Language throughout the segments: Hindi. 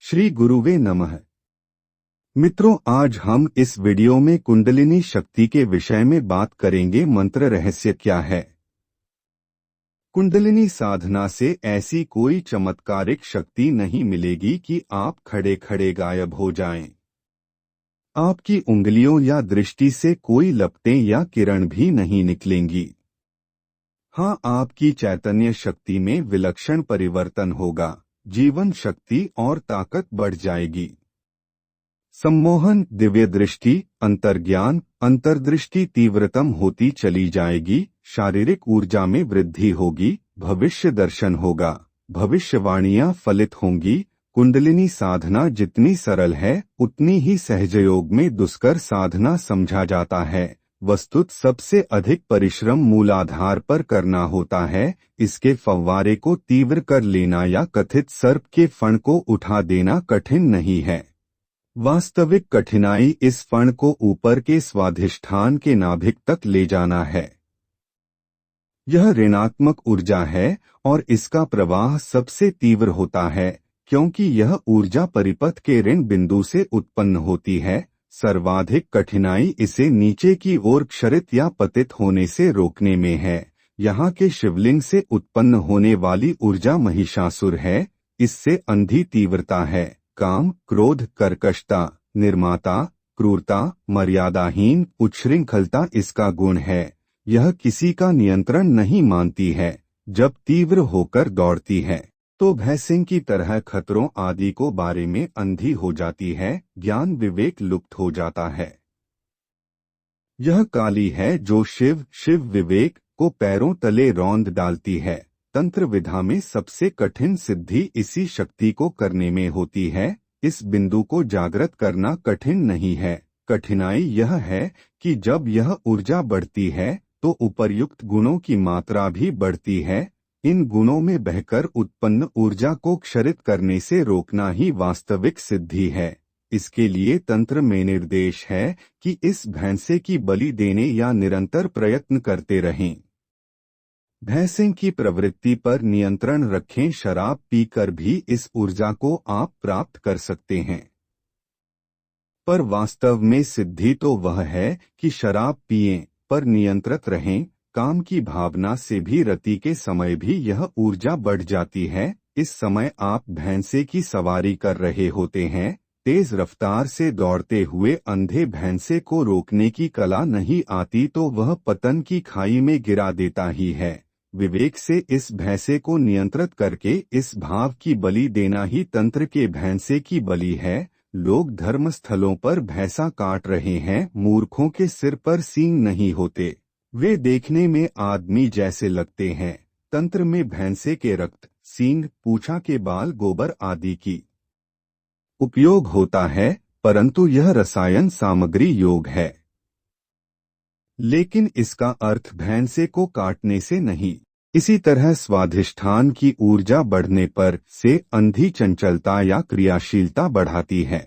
श्री गुरुवे नमः। मित्रों, आज हम इस वीडियो में कुंडलिनी शक्ति के विषय में बात करेंगे। मंत्र रहस्य क्या है? कुंडलिनी साधना से ऐसी कोई चमत्कारिक शक्ति नहीं मिलेगी कि आप खड़े खड़े गायब हो जाएं। आपकी उंगलियों या दृष्टि से कोई लपटें या किरण भी नहीं निकलेंगी। हाँ, आपकी चैतन्य शक्ति में विलक्षण परिवर्तन होगा, जीवन शक्ति और ताकत बढ़ जाएगी। सम्मोहन, दिव्य दृष्टि, अंतर्ज्ञान, अंतर्दृष्टि तीव्रतम होती चली जाएगी। शारीरिक ऊर्जा में वृद्धि होगी, भविष्य दर्शन होगा, भविष्यवाणियां फलित होंगी। कुंडलिनी साधना जितनी सरल है उतनी ही सहजयोग में दुष्कर साधना समझा जाता है। वस्तुत सबसे अधिक परिश्रम मूलाधार पर करना होता है। इसके फव्वारे को तीव्र कर लेना या कथित सर्प के फण को उठा देना कठिन नहीं है। वास्तविक कठिनाई इस फण को ऊपर के स्वाधिष्ठान के नाभिक तक ले जाना है। यह ऋणात्मक ऊर्जा है और इसका प्रवाह सबसे तीव्र होता है, क्योंकि यह ऊर्जा परिपथ के ऋण बिंदु से उत्पन्न होती है। सर्वाधिक कठिनाई इसे नीचे की ओर क्षरित या पतित होने से रोकने में है। यहाँ के शिवलिंग से उत्पन्न होने वाली ऊर्जा महिषासुर है। इससे अंधी तीव्रता है। काम, क्रोध, कर्कशता, निर्माता, क्रूरता, मर्यादाहीन, उच्छृंखलता इसका गुण है। यह किसी का नियंत्रण नहीं मानती है। जब तीव्र होकर दौड़ती है तो भैंसिंग की तरह खतरों आदि को बारे में अंधी हो जाती है। ज्ञान विवेक लुप्त हो जाता है। यह काली है जो शिव विवेक को पैरों तले रौंद डालती है। तंत्र विधा में सबसे कठिन सिद्धि इसी शक्ति को करने में होती है। इस बिंदु को जागृत करना कठिन नहीं है। कठिनाई यह है कि जब यह ऊर्जा बढ़ती है तो उपर्युक्त गुणों की मात्रा भी बढ़ती है। इन गुणों में बहकर उत्पन्न ऊर्जा को क्षरित करने से रोकना ही वास्तविक सिद्धि है। इसके लिए तंत्र में निर्देश है कि इस भैंसे की बलि देने या निरंतर प्रयत्न करते रहें। भैंसे की प्रवृत्ति पर नियंत्रण रखें। शराब पीकर भी इस ऊर्जा को आप प्राप्त कर सकते हैं, पर वास्तव में सिद्धि तो वह है कि शराब पिएं पर नियंत्रित रहें। काम की भावना से भी रति के समय भी यह ऊर्जा बढ़ जाती है। इस समय आप भैंसे की सवारी कर रहे होते हैं। तेज रफ्तार से दौड़ते हुए अंधे भैंसे को रोकने की कला नहीं आती तो वह पतन की खाई में गिरा देता ही है। विवेक से इस भैंसे को नियंत्रित करके इस भाव की बलि देना ही तंत्र के भैंसे की बलि है। लोग धर्मस्थलों पर भैंसा काट रहे हैं। मूर्खों के सिर पर सींग नहीं होते, वे देखने में आदमी जैसे लगते हैं। तंत्र में भैंसे के रक्त, सींग, पूंछा के बाल, गोबर आदि की उपयोग होता है, परंतु यह रसायन सामग्री योग है। लेकिन इसका अर्थ भैंसे को काटने से नहीं। इसी तरह स्वाधिष्ठान की ऊर्जा बढ़ने पर से अंधी चंचलता या क्रियाशीलता बढ़ाती है।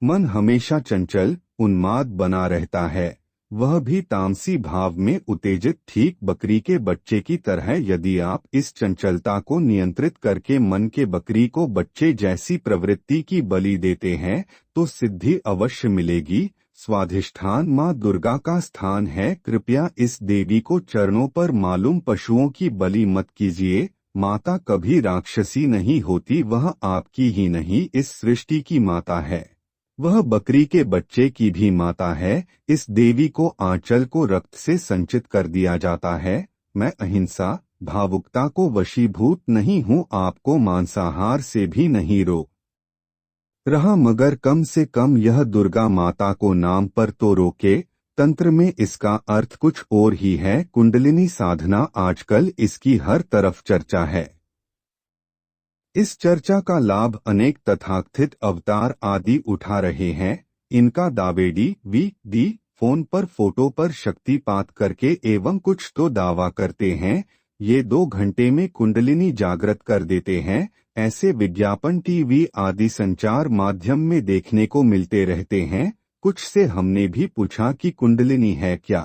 मन हमेशा चंचल, उन्माद बना रहता है, वह भी तामसी भाव में उत्तेजित, ठीक बकरी के बच्चे की तरह। यदि आप इस चंचलता को नियंत्रित करके मन के बकरी को बच्चे जैसी प्रवृत्ति की बलि देते हैं तो सिद्धि अवश्य मिलेगी। स्वाधिष्ठान माँ दुर्गा का स्थान है। कृपया इस देवी को चरणों पर मालूम पशुओं की बलि मत कीजिए। माता कभी राक्षसी नहीं होती, वह आपकी ही नहीं इस सृष्टि की माता है। वह बकरी के बच्चे की भी माता है। इस देवी को आंचल को रक्त से संचित कर दिया जाता है। मैं अहिंसा, भावुकता को वशीभूत नहीं हूँ, आपको मांसाहार से भी नहीं रोक रहा, मगर कम से कम यह दुर्गा माता को नाम पर तो रोके। तंत्र में इसका अर्थ कुछ और ही है। कुंडलिनी साधना आजकल इसकी हर तरफ चर्चा है। इस चर्चा का लाभ अनेक तथाकथित अवतार आदि उठा रहे हैं। इनका दावेडी वी फोन पर फोटो पर शक्तिपात करके एवं कुछ तो दावा करते हैं। ये 2 घंटे में कुंडलिनी जागृत कर देते हैं। ऐसे विज्ञापन टीवी आदि संचार माध्यम में देखने को मिलते रहते हैं। कुछ से हमने भी पूछा कि कुंडलिनी है क्या,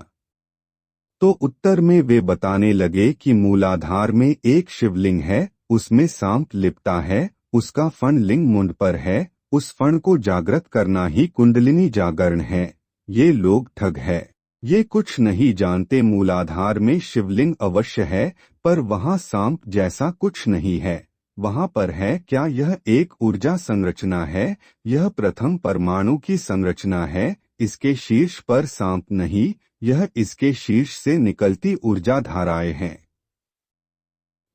तो उत्तर में वे बताने लगे कि मूलाधार में एक शिवलिंग है, उसमें सांप लिपटा है उसका फण लिंग मुंड पर है, उस फण को जागृत करना ही कुंडलिनी जागरण है। ये लोग ठग है। ये कुछ नहीं जानते मूलाधार में शिवलिंग अवश्य है, पर वहाँ सांप जैसा कुछ नहीं है। वहाँ पर है क्या? यह एक ऊर्जा संरचना है। यह प्रथम परमाणु की संरचना है। इसके शीर्ष पर सांप नहीं, यह इसके शीर्ष से निकलती ऊर्जा धाराएं हैं,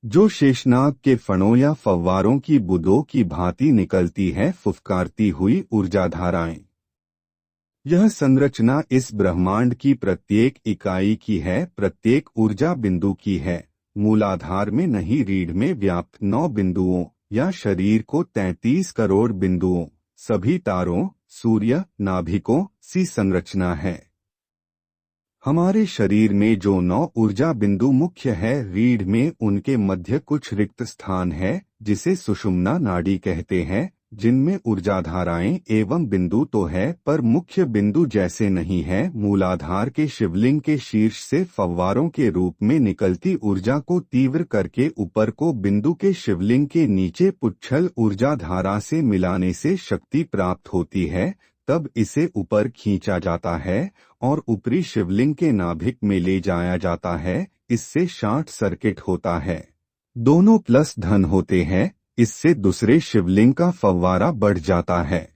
जो शेषनाग के फणों या फव्वारों की बूंदों की भांति निकलती है, फुफकारती हुई ऊर्जा धाराएं। यह संरचना इस ब्रह्मांड की प्रत्येक इकाई की है, प्रत्येक ऊर्जा बिंदु की है। मूलाधार में नहीं, रीढ़ में व्याप्त 9 बिंदुओं या शरीर को 33 करोड़ बिंदुओं, सभी तारों, सूर्य, नाभिकों सी संरचना है। हमारे शरीर में जो 9 ऊर्जा बिंदु मुख्य है, रीढ़ में उनके मध्य कुछ रिक्त स्थान है, जिसे सुषुम्ना नाड़ी कहते हैं, जिनमें ऊर्जाधाराएं एवं बिंदु तो है, पर मुख्य बिंदु जैसे नहीं है। मूलाधार के शिवलिंग के शीर्ष से फव्वारों के रूप में निकलती ऊर्जा को तीव्र करके ऊपर को बिंदु के शिवलिंग के नीचे पुच्छल ऊर्जा धारा से मिलाने से शक्ति प्राप्त होती है। तब इसे ऊपर खींचा जाता है और ऊपरी शिवलिंग के नाभिक में ले जाया जाता है। इससे शॉर्ट सर्किट होता है, दोनों प्लस धन होते हैं। इससे दूसरे शिवलिंग का फव्वारा बढ़ जाता है।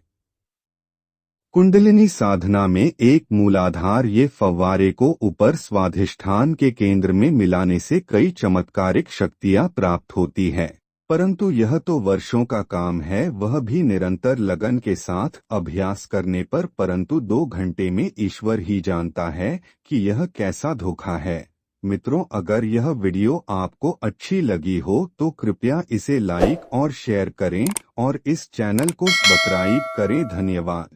कुंडलिनी साधना में एक मूलाधार ये फव्वारे को ऊपर स्वाधिष्ठान के केंद्र में मिलाने से कई चमत्कारिक शक्तियां प्राप्त होती है, परंतु यह तो वर्षों का काम है, वह भी निरंतर लगन के साथ अभ्यास करने पर। परंतु 2 घंटे में ईश्वर ही जानता है कि यह कैसा धोखा है। मित्रों, अगर यह वीडियो आपको अच्छी लगी हो तो कृपया इसे लाइक और शेयर करें और इस चैनल को सब्सक्राइब करें। धन्यवाद।